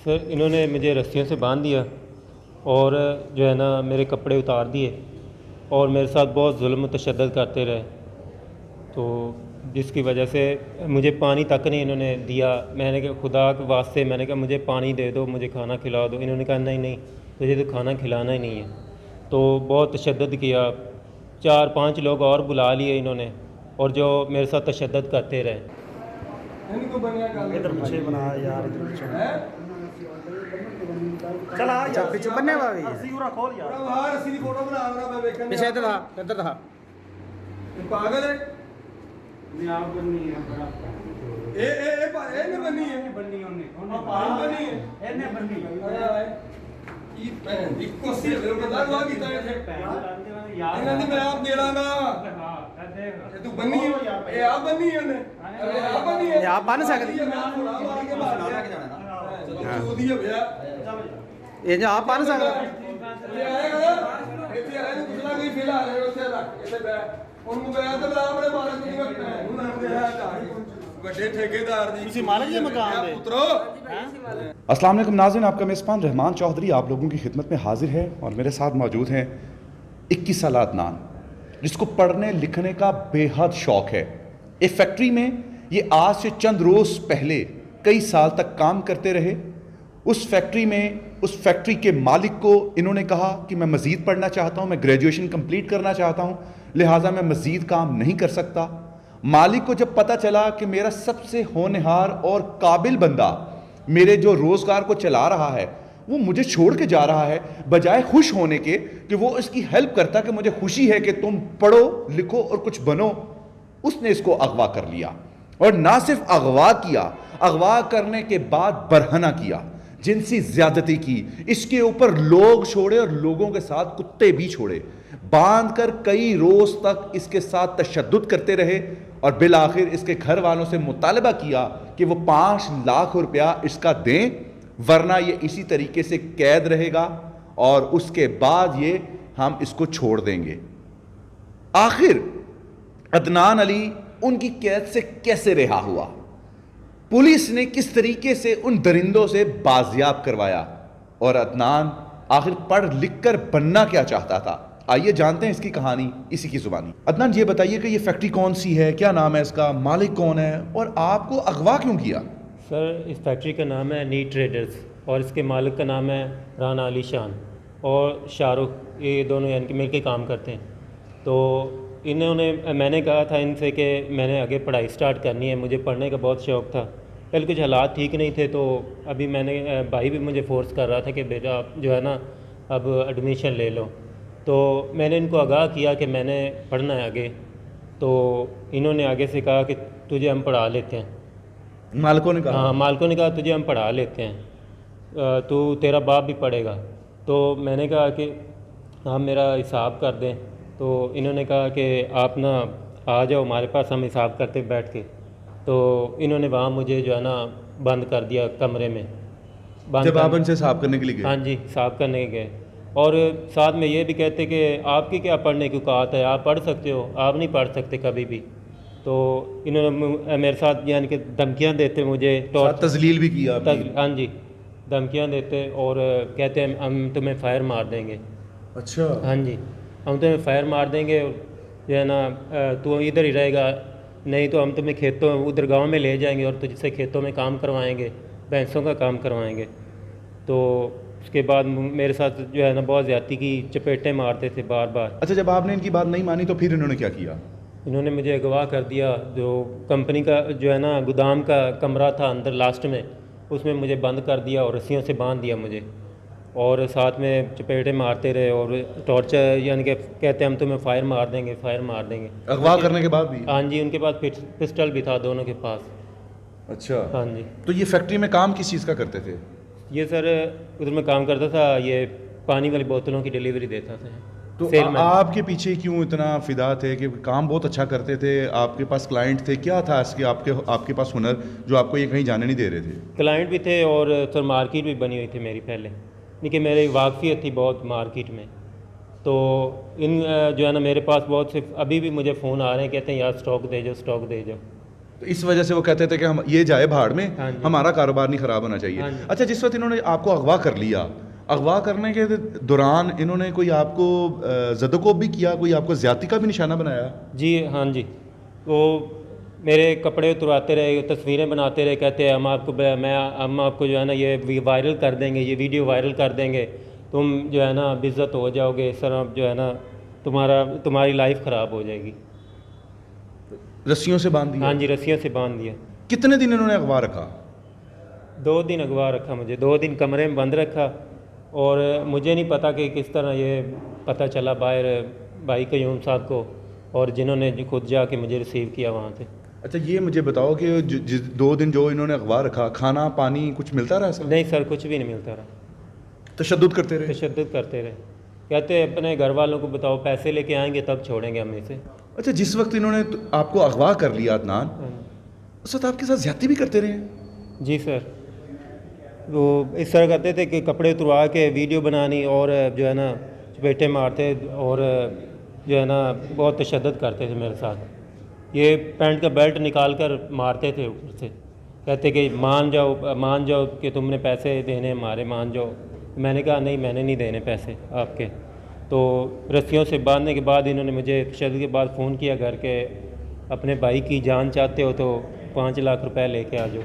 سر انہوں نے مجھے رسیوں سے باندھ دیا اور جو ہے نا میرے کپڑے اتار دیے اور میرے ساتھ بہت ظلم و تشدد کرتے رہے، تو جس کی وجہ سے مجھے پانی تک نہیں انہوں نے دیا۔ میں نے کہا خدا کے واسطے، میں نے کہا مجھے پانی دے دو، مجھے کھانا کھلا دو۔ انہوں نے کہا نہیں نہیں، تجھے تو کھانا کھلانا ہی نہیں ہے۔ تو بہت تشدد کیا، 4-5 لوگ اور بلا لیے انہوں نے، اور جو میرے ساتھ تشدد کرتے رہے۔ ادھر پیچھے بنا یار، ادھر پیچھے چل آ یار، پیچھے بننے والی ہے، اسی پورا کھول یار، باہر اسی دی فوٹو بنا رہا میں، پیچھے ادھر تھا پاگل ہے میں آپ بننی ہے بڑا اے نے بننی ہے بننی ہے نے بننی یہ پہن دی کوسی ہے بتا دو کیتا ہے یار میں آپ دے لاں گا تو بننی ہے، اے آپ بننی ہے نے آپ بننی ہے، آپ بن سکدی ہے، یہ جو آپ بن سکدے ایتھے آئے تو کچھ نہیں فیل آ رہے اوتھے رکھ ایتھے بہ ان موبائل تے بلا بڑے مالک دی وقت ہے انہاں دے ہے بڑے ٹھیکیدار دی کسی مالک دے مکان دے پترو۔ السلام علیکم ناظرین، آپ کا میزبان رحمان چودھری آپ لوگوں کی خدمت میں حاضر ہے، اور میرے ساتھ موجود ہیں 21 سالہ عدنان، جس کو پڑھنے لکھنے کا بے حد شوق ہے۔ ایک فیکٹری میں یہ آج سے چند روز پہلے کئی سال تک کام کرتے رہے۔ اس فیکٹری کے مالک کو انہوں نے کہا کہ میں مزید پڑھنا چاہتا ہوں، میں گریجویشن کمپلیٹ کرنا چاہتا ہوں، لہٰذا میں مزید کام نہیں کر سکتا۔ مالک کو جب پتہ چلا کہ میرا سب سے ہونہار اور قابل بندہ میرے جو روزگار کو چلا رہا ہے وہ مجھے چھوڑ کے جا رہا ہے، بجائے خوش ہونے کے کہ وہ اس کی ہیلپ کرتا کہ مجھے خوشی ہے کہ تم پڑھو لکھو اور کچھ بنو، اس نے اس کو اغوا کر لیا۔ اور نہ صرف اغوا کیا، اغوا کرنے کے بعد برہنہ کیا، جنسی زیادتی کی، اس کے اوپر لوگ چھوڑے اور لوگوں کے ساتھ کتے بھی چھوڑے، باندھ کر کئی روز تک اس کے ساتھ تشدد کرتے رہے، اور بالآخر اس کے گھر والوں سے مطالبہ کیا کہ وہ 5 لاکھ روپیہ اس کا دیں، ورنہ یہ اسی طریقے سے قید رہے گا اور اس کے بعد یہ ہم اس کو چھوڑ دیں گے۔ آخر عدنان علی ان کی قید سے کیسے رہا ہوا؟ پولیس نے کس طریقے سے ان درندوں سے بازیاب کروایا؟ اور عدنان آخر پڑھ لکھ کر بننا کیا چاہتا تھا؟ آئیے جانتے ہیں اس کی کہانی اسی کی زبانی۔ عدنان یہ بتائیے کہ یہ فیکٹری کون سی ہے، کیا نام ہے اس کا، مالک کون ہے، اور آپ کو اغوا کیوں کیا؟ سر اس فیکٹری کا نام ہے نیٹ ٹریڈرز، اور اس کے مالک کا نام ہے رانا علی شان اور شاہ رخ، یہ دونوں یعنی کہ مل کے کام کرتے ہیں۔ تو میں نے کہا تھا ان سے کہ میں نے آگے پڑھائی سٹارٹ کرنی ہے، مجھے پڑھنے کا بہت شوق تھا، پہلے کچھ حالات ٹھیک نہیں تھے، تو ابھی میں نے بھائی بھی مجھے فورس کر رہا تھا کہ بیٹا آپ جو ہے نا اب ایڈمیشن لے لو، تو میں نے ان کو آگاہ کیا کہ میں نے پڑھنا ہے آگے، تو انہوں نے آگے سے کہا کہ تجھے ہم پڑھا لیتے ہیں۔ مالکوں نے کہا؟ ہاں مالکوں نے کہا تجھے ہم پڑھا لیتے ہیں، تو تیرا باپ بھی پڑھے گا۔ تو میں نے کہا کہ آپ میرا حساب کر دیں، تو انہوں نے کہا کہ آپ نا آ جاؤ ہمارے پاس، ہم حساب کرتے بیٹھ کے۔ تو انہوں نے وہاں مجھے جو ہے نا بند کر دیا کمرے میں، جب آپ ان سے حساب کرنے کے لیے گئے؟ ہاں جی، حساب کرنے کے گئے، اور ساتھ میں یہ بھی کہتے کہ آپ کی کیا پڑھنے کی اوقات ہے، آپ پڑھ سکتے ہو، آپ نہیں پڑھ سکتے کبھی بھی۔ تو انہوں نے میرے ساتھ یعنی کہ دھمکیاں دیتے، مجھے تذلیل بھی کیا؟ ہاں جی، دھمکیاں دیتے اور کہتے ہیں ہم تمہیں فائر مار دیں گے۔ اچھا؟ ہاں جی، ہم تمہیں فائر مار دیں گے، جو ہے نا تو ادھر ہی رہے گا، نہیں تو ہم تمہیں کھیتوں ادھر گاؤں میں لے جائیں گے اور تجھ سے کھیتوں میں کام کروائیں گے، بھینسوں کا کام کروائیں گے۔ تو اس کے بعد میرے ساتھ جو ہے نا بہت زیادتی کی، چپیٹیں مارتے تھے بار بار۔ اچھا، جب آپ نے ان کی بات نہیں مانی تو پھر انہوں نے کیا کیا؟ انہوں نے مجھے اغوا کر دیا، جو کمپنی کا جو ہے نا گودام کا کمرہ تھا اندر لاسٹ میں، اس میں مجھے بند کر دیا اور رسیوں سے باندھ دیا مجھے، اور ساتھ میں چپیٹیں مارتے رہے اور ٹارچر یعنی کہ کہتے ہیں ہم تمہیں فائر مار دیں گے، فائر مار دیں گے۔ اغوا کرنے کے بعد بھی؟ ہاں جی، ان کے پاس پسٹل بھی تھا دونوں کے پاس۔ اچھا، ہاں جی۔ تو یہ فیکٹری میں کام کس چیز کا کرتے تھے؟ یہ سر ادھر میں کام کرتا تھا، یہ پانی والی بوتلوں کی ڈیلیوری دیتا تھا۔ تو آپ کے پیچھے کیوں اتنا فدا تھے کہ کام بہت اچھا کرتے تھے، آپ کے پاس کلائنٹ تھے، کیا تھا اس کے آپ کے پاس ہنر جو آپ کو یہ کہیں جانے نہیں دے رہے تھے؟ کلائنٹ بھی تھے اور سر مارکیٹ بھی بنی ہوئی تھی میری پہلے، لیکن میری واقفیت تھی بہت مارکیٹ میں، تو ان جو ہے نا میرے پاس بہت سے ابھی بھی مجھے فون آ رہے ہیں، کہتے ہیں یار اسٹاک دے جاؤ، اسٹاک دے جاؤ۔ تو اس وجہ سے وہ کہتے تھے کہ ہم یہ جائے بھاڑ میں, ہاں جی. ہمارا کاروبار نہیں خراب ہونا چاہیے. ہاں جی. اچھا, جس وقت انہوں نے آپ کو اغوا کر لیا, اغوا کرنے کے دوران انہوں نے کوئی آپ کو زد و کوب بھی کیا, کوئی آپ کو زیادتی کا بھی نشانہ بنایا؟ جی ہاں جی, وہ میرے کپڑے اترواتے رہے, تصویریں بناتے رہے, کہتے ہیں ہم آپ کو جو ہے نا یہ وائرل کر دیں گے, یہ ویڈیو وائرل کر دیں گے, تم جو ہے نا بے عزت ہو جاؤ گے, اس طرح جو ہے نا تمہاری لائف خراب ہو جائے گی. رسیوں سے باندھ دیا؟ ہاں جی, رسیوں سے باندھ دیا. کتنے دن انہوں نے اغوا رکھا؟ 2 دن اغوا رکھا مجھے, 2 دن کمرے میں بند رکھا, اور مجھے نہیں پتہ کہ کس طرح یہ پتہ چلا باہر بھائی قیوم صاحب کو, اور جنہوں نے خود جا کے مجھے ریسیو کیا وہاں سے. اچھا, یہ مجھے بتاؤ کہ 2 دن جو انہوں نے اغوا رکھا, کھانا پانی کچھ ملتا رہا سر؟ نہیں سر, کچھ بھی نہیں ملتا رہا. تشدد کرتے رہے؟ تشدد کرتے رہے, کہتے اپنے گھر والوں کو بتاؤ, پیسے لے کے آئیں گے تب چھوڑیں گے ہم اسے. اچھا, جس وقت انہوں نے آپ کو اغوا کر لیا عدنان, اس وقت آپ کے ساتھ زیادتی بھی کرتے رہے؟ جی سر, وہ اس طرح کرتے تھے کہ کپڑے اتروا کے ویڈیو بنانی, اور جو ہے نا چپیٹے مارتے, اور جو ہے نا بہت تشدد کرتے تھے میرے ساتھ. یہ پینٹ کا بیلٹ نکال کر مارتے تھے اوپر سے, کہتے کہ مان جاؤ کہ تم نے پیسے دینے ہمارے, مان جاؤ. میں نے کہا نہیں, میں نے نہیں دینے پیسے آپ کے. تو رسیوں سے باندھنے کے بعد انہوں نے مجھے تشدد کے بعد فون کیا گھر کے, اپنے بھائی کی جان چاہتے ہو تو 5 لاکھ روپے لے کے آ جاؤ.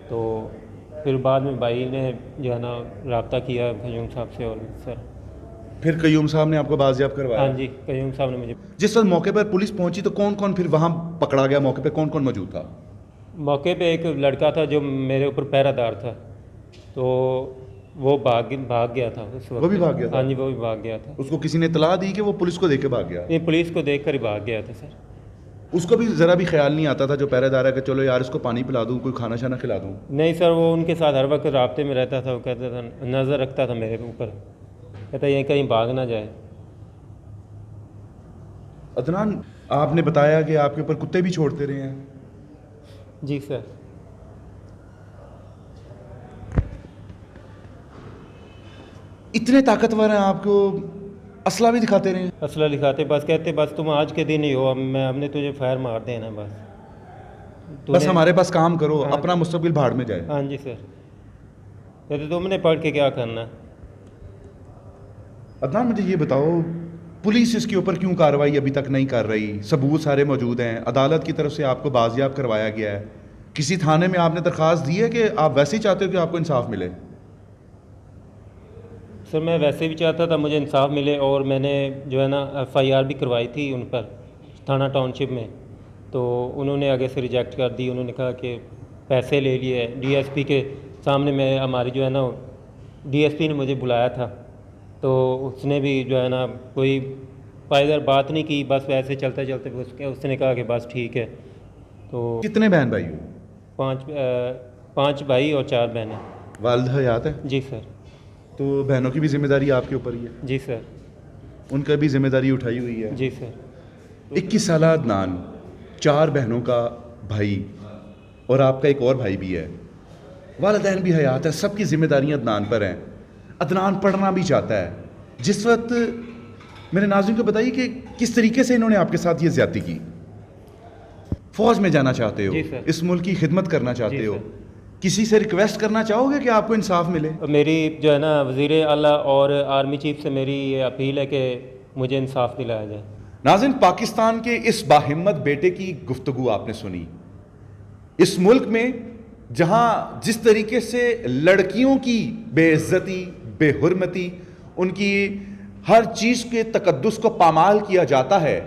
تو پھر بعد میں بھائی نے جو ہے نا رابطہ کیا قیوم صاحب سے, اور سر پھر قیوم صاحب نے آپ کو بازیاب کروایا؟ ہاں جی, قیوم صاحب نے مجھے. جس وقت موقع پر پولیس پہنچی تو کون کون پھر وہاں پکڑا گیا؟ موقع پہ کون کون موجود تھا؟ موقع پہ ایک لڑکا تھا جو میرے اوپر پہرہ دار تھا, تو وہ بھاگ گیا تھا اس وقت. وہ بھی بھاگ گیا تھا؟ ہاں جی, وہ بھی بھاگ گیا تھا. اس کو کسی نے اطلاع دی کہ وہ پولیس کو دیکھ کے بھاگ گیا؟ نہیں, پولیس کو دیکھ کر ہی بھاگ گیا تھا سر. اس کو بھی ذرا بھی خیال نہیں آتا تھا جو پہرے دار ہے کہ چلو یار اس کو پانی پلا دوں, کوئی کھانا شانا کھلا دوں؟ نہیں سر, وہ ان کے ساتھ ہر وقت رابطے میں رہتا تھا, وہ کہتا تھا, نظر رکھتا تھا میرے اوپر, کہتا یہ کہیں بھاگ نہ جائے. عدنان, آپ نے بتایا کہ آپ کے اوپر کتے بھی چھوڑتے رہے ہیں؟ جی سر. اتنے طاقتور ہیں آپ کو, اسلحہ بھی دکھاتے رہے ہیں؟ اسلحہ دکھاتے, بس کہتے بس تم آج کے دن ہی ہو, ہم نے تجھے فائر مار دینا, بس ہمارے پاس کام کرو, اپنا مستقبل بھاڑ میں جائے. ہاں جی سر, کہتے تم نے پڑھ کے کیا کرنا. عدنان, مجھے یہ بتاؤ, پولیس اس کے اوپر کیوں کارروائی ابھی تک نہیں کر رہی؟ ثبوت سارے موجود ہیں, عدالت کی طرف سے آپ کو بازیاب کروایا گیا ہے, کسی تھانے میں آپ نے درخواست دی ہے کہ آپ ویسے ہی چاہتے ہو کہ آپ کو انصاف ملے؟ سر میں ویسے بھی چاہتا تھا مجھے انصاف ملے, اور میں نے جو ہے نا FIR بھی کروائی تھی ان پر تھانہ ٹاؤن شپ میں, تو انہوں نے آگے سے ریجیکٹ کر دی. انہوں نے کہا کہ پیسے لے لیے. DSP کے سامنے میں ہماری جو ہے نا DSP نے مجھے بلایا تھا, تو اس نے بھی جو ہے نا کوئی پائیدار بات نہیں کی, بس ویسے چلتے چلتے اس نے کہا کہ بس ٹھیک ہے. تو کتنے بہن بھائی ہو؟ 5 بھائی اور 4 بہنیں. والد حیات ہے؟ جی سر. تو بہنوں کی بھی ذمہ داری آپ کے اوپر ہی ہے؟ جی سر. ان کا بھی ذمہ داری اٹھائی ہوئی ہے؟ جی سر. 21 سالہ عدنان, 4 بہنوں کا بھائی, اور آپ کا ایک اور بھائی بھی ہے, والدین بھی حیات ہے, سب کی ذمہ داریاں عدنان پر ہیں. عدنان پڑھنا بھی چاہتا ہے. جس وقت میرے ناظرین کو بتائیے کہ کس طریقے سے انہوں نے آپ کے ساتھ یہ زیادتی کی. فوج میں جانا چاہتے ہو, اس ملک کی خدمت کرنا چاہتے ہو, کسی سے ریکویسٹ کرنا چاہو گے کہ آپ کو انصاف ملے؟ میری جو ہے نا وزیر اعلیٰ اور آرمی چیف سے میری یہ اپیل ہے کہ مجھے انصاف دلایا جائے. ناظرین, پاکستان کے اس باہمت بیٹے کی گفتگو آپ نے سنی. اس ملک میں جہاں جس طریقے سے لڑکیوں کی بے عزتی, بے حرمتی, ان کی ہر چیز کے تقدس کو پامال کیا جاتا ہے,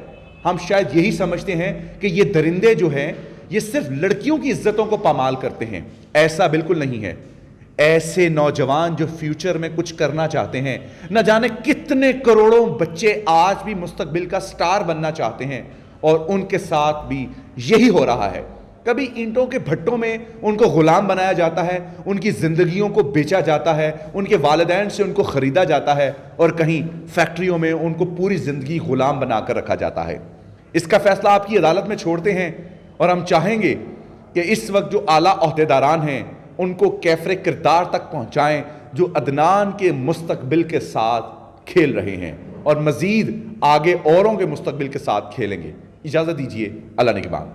ہم شاید یہی سمجھتے ہیں کہ یہ درندے جو ہیں یہ صرف لڑکیوں کی عزتوں کو پامال کرتے ہیں. ایسا بالکل نہیں ہے. ایسے نوجوان جو فیوچر میں کچھ کرنا چاہتے ہیں, نہ جانے کتنے کروڑوں بچے آج بھی مستقبل کا سٹار بننا چاہتے ہیں, اور ان کے ساتھ بھی یہی ہو رہا ہے. کبھی اینٹوں کے بھٹوں میں ان کو غلام بنایا جاتا ہے, ان کی زندگیوں کو بیچا جاتا ہے, ان کے والدین سے ان کو خریدا جاتا ہے, اور کہیں فیکٹریوں میں ان کو پوری زندگی غلام بنا کر رکھا جاتا ہے. اس کا فیصلہ آپ کی عدالت میں چھوڑتے ہیں, اور ہم چاہیں گے کہ اس وقت جو اعلیٰ عہدیداران ہیں ان کو کیفر کردار تک پہنچائیں جو عدنان کے مستقبل کے ساتھ کھیل رہے ہیں, اور مزید آگے اوروں کے مستقبل کے ساتھ کھیلیں گے. اجازت دیجیے, اللہ نگہبان.